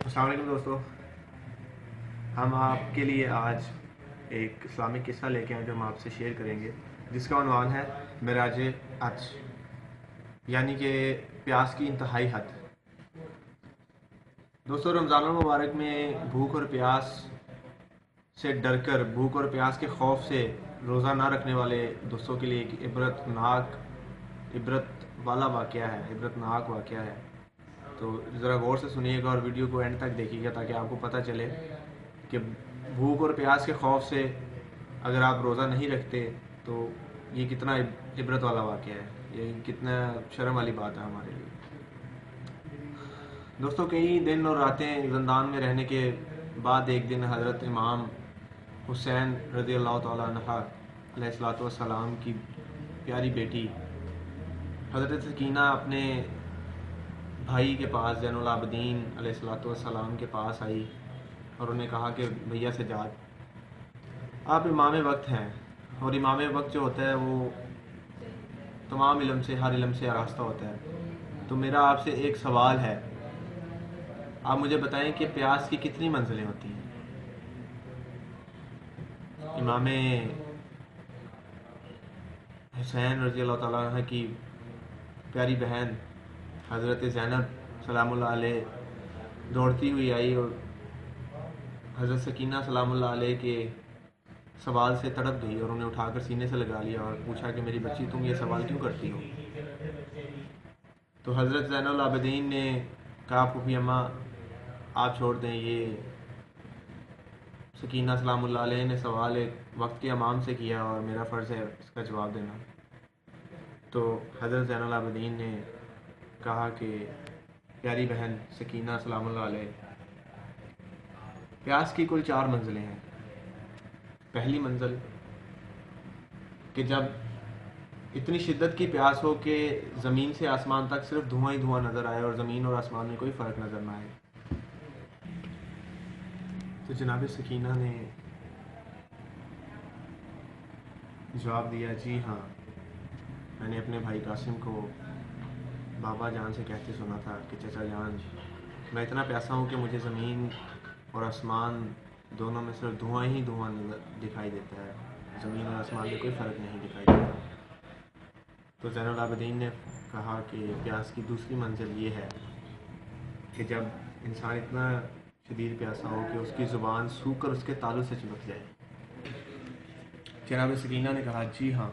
السلام علیکم دوستو، ہم آپ کے لیے آج ایک اسلامک قصہ لے کے آئے جو ہم آپ سے شیئر کریں گے، جس کا عنوان ہے معراج عطش، یعنی کہ پیاس کی انتہائی حد۔ دوستو، رمضان المبارک میں بھوک اور پیاس سے ڈر کر، بھوک اور پیاس کے خوف سے روزہ نہ رکھنے والے دوستوں کے لیے ایک عبرت والا واقعہ ہے، عبرت ناک واقعہ ہے۔ تو ذرا غور سے سنیے گا اور ویڈیو کو اینڈ تک دیکھیے گا تاکہ آپ کو پتہ چلے کہ بھوک اور پیاس کے خوف سے اگر آپ روزہ نہیں رکھتے تو یہ کتنا عبرت والا واقعہ ہے، یہ کتنا شرم والی بات ہے ہمارے لیے۔ دوستو، کئی دن اور راتیں زندان میں رہنے کے بعد ایک دن حضرت امام حسین رضی اللہ تعالیٰ عنہ علیہ الصلوۃ والسلام کی پیاری بیٹی حضرت سکینہ اپنے بھائی کے پاس زین العابدین علیہ الصلوۃ والسلام کے پاس آئی اور انہیں کہا کہ بھیا سجاد، آپ امام وقت ہیں، اور امام وقت جو ہوتا ہے وہ تمام علم سے، ہر علم سے آراستہ ہوتا ہے، تو میرا آپ سے ایک سوال ہے، آپ مجھے بتائیں کہ پیاس کی کتنی منزلیں ہوتی ہیں؟ امام حسین رضی اللہ تعالیٰ عنہ کی پیاری بہن حضرت زینب سلام اللہ علیہ دوڑتی ہوئی آئی اور حضرت سکینہ سلام اللہ علیہ کے سوال سے تڑپ گئی اور انہیں اٹھا کر سینے سے لگا لیا اور پوچھا کہ میری بچی، تم یہ سوال کیوں کرتی ہو؟ تو حضرت زین العابدین نے کہا، پھوپھی اماں آپ چھوڑ دیں، یہ سکینہ سلام اللہ علیہ نے سوال ایک وقت کے امام سے کیا اور میرا فرض ہے اس کا جواب دینا۔ تو حضرت زین العابدین نے کہا کہ پیاری بہن سکینہ سلام اللہ علیہ، پیاس کی کل 4 منزلیں ہیں۔ پہلی منزل کہ جب اتنی شدت کی پیاس ہو کہ زمین سے آسمان تک صرف دھواں ہی دھواں نظر آئے اور زمین اور آسمان میں کوئی فرق نظر نہ آئے۔ تو جناب سکینہ نے جواب دیا، جی ہاں، میں نے اپنے بھائی قاسم کو بابا جان سے کہتے سنا تھا کہ چچا جان، میں اتنا پیاسا ہوں کہ مجھے زمین اور آسمان دونوں میں صرف دھواں ہی دھواں دکھائی دیتا ہے، زمین اور آسمان میں کوئی فرق نہیں دکھائی دیتا۔ تو زین العابدین نے کہا کہ پیاس کی دوسری منزل یہ ہے کہ جب انسان اتنا شدید پیاسا ہو کہ اس کی زبان سوکھ کر اس کے تالو سے چمک جائے۔ جناب سکینہ نے کہا، جی ہاں،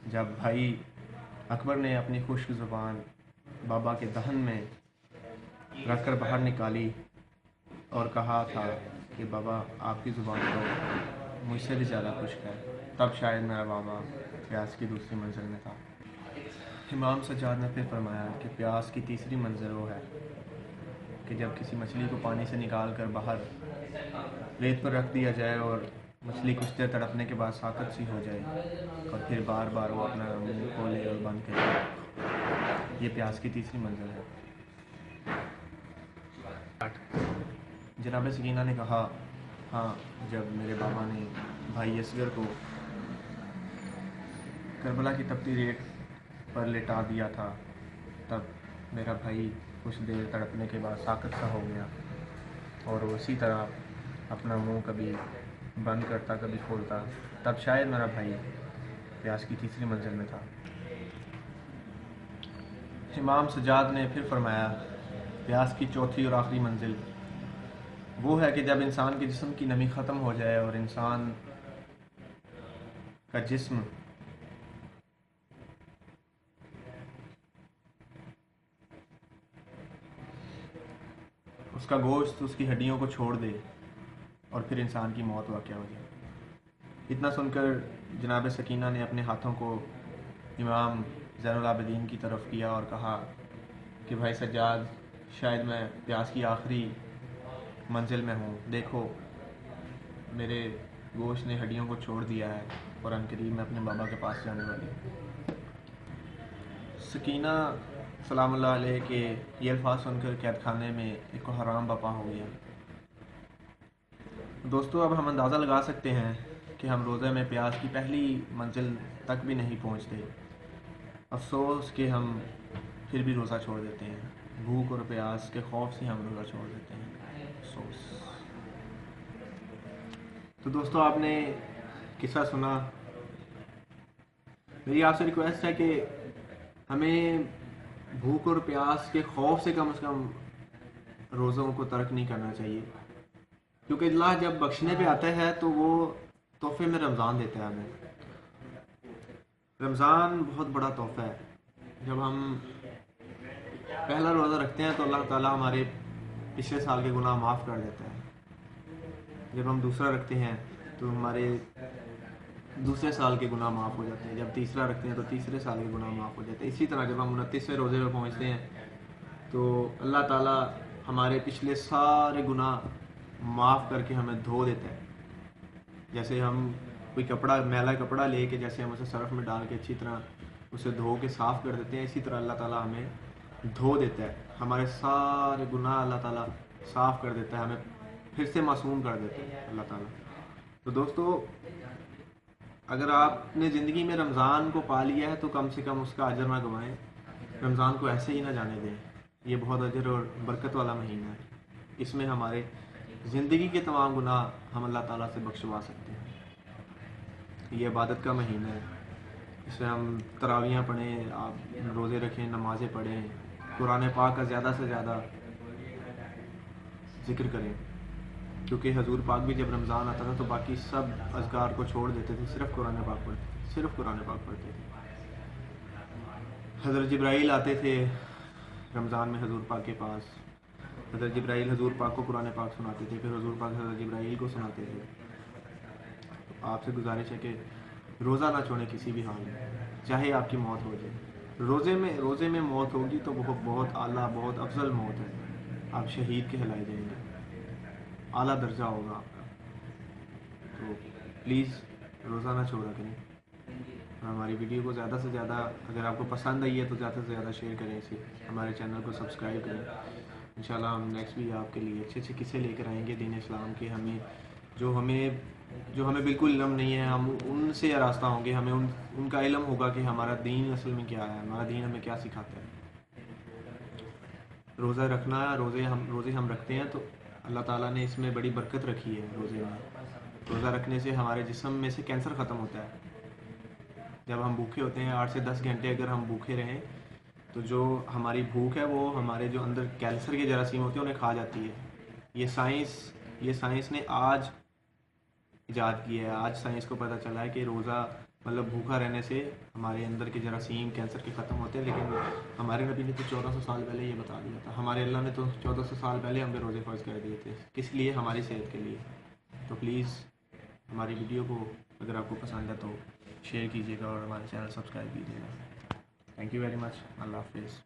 جب بھائی اکبر نے اپنی خشک زبان بابا کے دہن میں رکھ کر باہر نکالی اور کہا تھا کہ بابا آپ کی زبان تو مجھ سے بھی زیادہ خشک ہے، تب شاید میرا بابا پیاس کی دوسری منزل میں تھا۔ امام سجاد نے پھر فرمایا کہ پیاس کی تیسری منزل وہ ہے کہ جب کسی مچھلی کو پانی سے نکال کر باہر ریت پر رکھ دیا جائے اور مچھلی کچھ دیر تڑپنے کے بعد ساکت سی ہو جائے اور پھر بار بار وہ اپنا منہ کھولے اور بند کرے، یہ پیاس کی تیسری منزل ہے۔ جناب سکینہ نے کہا، ہاں، جب میرے بابا نے بھائی اصغر کو کربلا کی تپتی ریت پر لٹا دیا تھا، تب میرا بھائی کچھ دیر تڑپنے کے بعد ساکت سا ہو گیا اور وہ اسی طرح اپنا منہ کبھی بند کرتا کبھی کھولتا، تب شاید میرا بھائی پیاس کی تیسری منزل میں تھا۔ امام سجاد نے پھر فرمایا، پیاس کی چوتھی اور آخری منزل وہ ہے کہ جب انسان کے جسم کی نمی ختم ہو جائے اور انسان کا جسم اس کا گوشت اس کی ہڈیوں کو چھوڑ دے اور پھر انسان کی موت واقع ہو جائے۔ اتنا سن کر جناب سکینہ نے اپنے ہاتھوں کو امام زین العابدین کی طرف کیا اور کہا کہ بھائی سجاد، شاید میں پیاس کی آخری منزل میں ہوں، دیکھو میرے گوشت نے ہڈیوں کو چھوڑ دیا ہے اور عنقریب میں اپنے بابا کے پاس جانے والی ہوں۔ سکینہ سلام اللہ علیہ کے یہ الفاظ سن کر قید خانے میں ایک حرام بپا ہو گیا۔ دوستو، اب ہم اندازہ لگا سکتے ہیں کہ ہم روزے میں پیاس کی پہلی منزل تک بھی نہیں پہنچتے، افسوس کہ ہم پھر بھی روزہ چھوڑ دیتے ہیں۔ بھوک اور پیاس کے خوف سے ہم روزہ چھوڑ دیتے ہیں، افسوس۔ تو دوستو آپ نے قصہ سنا، میری آپ سے ریکویسٹ ہے کہ ہمیں بھوک اور پیاس کے خوف سے کم روزوں کو ترک نہیں کرنا چاہیے، کیونکہ اللہ جب بخشنے پہ آتا ہے تو وہ تحفے میں رمضان دیتا ہے ہمیں۔ رمضان بہت بڑا تحفہ ہے۔ جب ہم پہلا روزہ رکھتے ہیں تو اللہ تعالیٰ ہمارے پچھلے سال کے گناہ معاف کر دیتا ہے۔ جب ہم دوسرا رکھتے ہیں تو ہمارے دوسرے سال کے گناہ معاف ہو جاتے ہیں، جب تیسرا رکھتے ہیں تو تیسرے سال کے گناہ معاف ہو جاتے ہیں۔ اسی طرح جب ہم 29ویں روزے پہ پہنچتے ہیں تو اللہ تعالیٰ ہمارے پچھلے سارے گناہ معاف کر کے ہمیں دھو دیتا ہے۔ جیسے ہم کوئی کپڑا، میلا کپڑا لے کے جیسے ہم اسے سرف میں ڈال کے اچھی طرح اسے دھو کے صاف کر دیتے ہیں، اسی طرح اللہ تعالیٰ ہمیں دھو دیتا ہے، ہمارے سارے گناہ اللہ تعالیٰ صاف کر دیتا ہے، ہمیں پھر سے معصوم کر دیتا ہے اللہ تعالیٰ۔ تو دوستو اگر آپ نے زندگی میں رمضان کو پا لیا ہے تو کم سے کم اس کا اجر نہ گنوائیں، رمضان کو ایسے ہی نہ جانے دیں۔ یہ بہت اجر اور برکت والا مہینہ ہے، اس میں ہمارے زندگی کے تمام گناہ ہم اللہ تعالیٰ سے بخشوا سکتے ہیں۔ یہ عبادت کا مہینہ ہے، اس میں ہم تراویحاں پڑھیں، آپ روزے رکھیں، نمازیں پڑھیں، قرآن پاک کا زیادہ سے زیادہ ذکر کریں، کیونکہ حضور پاک بھی جب رمضان آتا تھا تو باقی سب اذکار کو چھوڑ دیتے تھے، صرف قرآن پاک پڑھتے تھے، صرف قرآن پاک پڑھتے تھے۔ حضرت جبرائیل آتے تھے رمضان میں حضور پاک کے پاس، حضرت جبرائیل حضور پاک کو قرآن پاک سناتے تھے، پھر حضور پاک حضرت جبرائیل کو سناتے تھے۔ تو آپ سے گزارش ہے کہ روزہ نہ چھوڑیں کسی بھی حال میں، چاہے آپ کی موت ہو جائے۔ روزے میں موت ہوگی تو بہت اعلیٰ، بہت افضل موت ہے، آپ شہید کہلائے جائیں گے، اعلیٰ درجہ ہوگا آپ کا۔ تو پلیز روزہ نہ چھوڑا کریں، اور ہماری ویڈیو کو زیادہ سے زیادہ، اگر آپ کو پسند آئی ہے تو زیادہ سے زیادہ شیئر کریں اسے، ہمارے چینل کو سبسکرائب کریں۔ انشاءاللہ ہم نیکسٹ بھی آپ کے لیے اچھے قصے لے کر آئیں گے دین اسلام کے، جو ہمیں بالکل علم نہیں ہے، ہم ان سے آراستہ ہوں گے، ہمیں ان کا علم ہوگا کہ ہمارا دین اصل میں کیا ہے، ہمارا دین ہمیں کیا سکھاتا ہے۔ روزہ رکھنا، روزے ہم رکھتے ہیں تو اللہ تعالیٰ نے اس میں بڑی برکت رکھی ہے۔ روزے میں روزہ رکھنے سے ہمارے جسم میں سے کینسر ختم ہوتا ہے۔ جب ہم بھوکے ہوتے ہیں 8 سے 10 گھنٹے اگر ہم بھوکے رہیں تو جو ہماری بھوک ہے وہ ہمارے جو اندر کینسر کے جراثیم ہوتے ہیں انہیں کھا جاتی ہے۔ یہ سائنس نے آج ایجاد کی ہے، آج سائنس کو پتہ چلا ہے کہ روزہ مطلب بھوکا رہنے سے ہمارے اندر کے جراثیم کینسر کے ختم ہوتے ہیں، لیکن ہمارے نبی نے تو 1400 سال پہلے یہ بتا دیا تھا، ہمارے اللہ نے تو 1400 سال پہلے ہم پہ روزے فرض کر دیے تھے، کس لیے؟ ہماری صحت کے لیے۔ تو پلیز ہماری ویڈیو کو اگر آپ کو پسند ہے تو شیئر کیجیے گا اور ہمارے چینل سبسکرائب کیجیے گا۔ تھینک یو ویری مچ، اللہ حافظ۔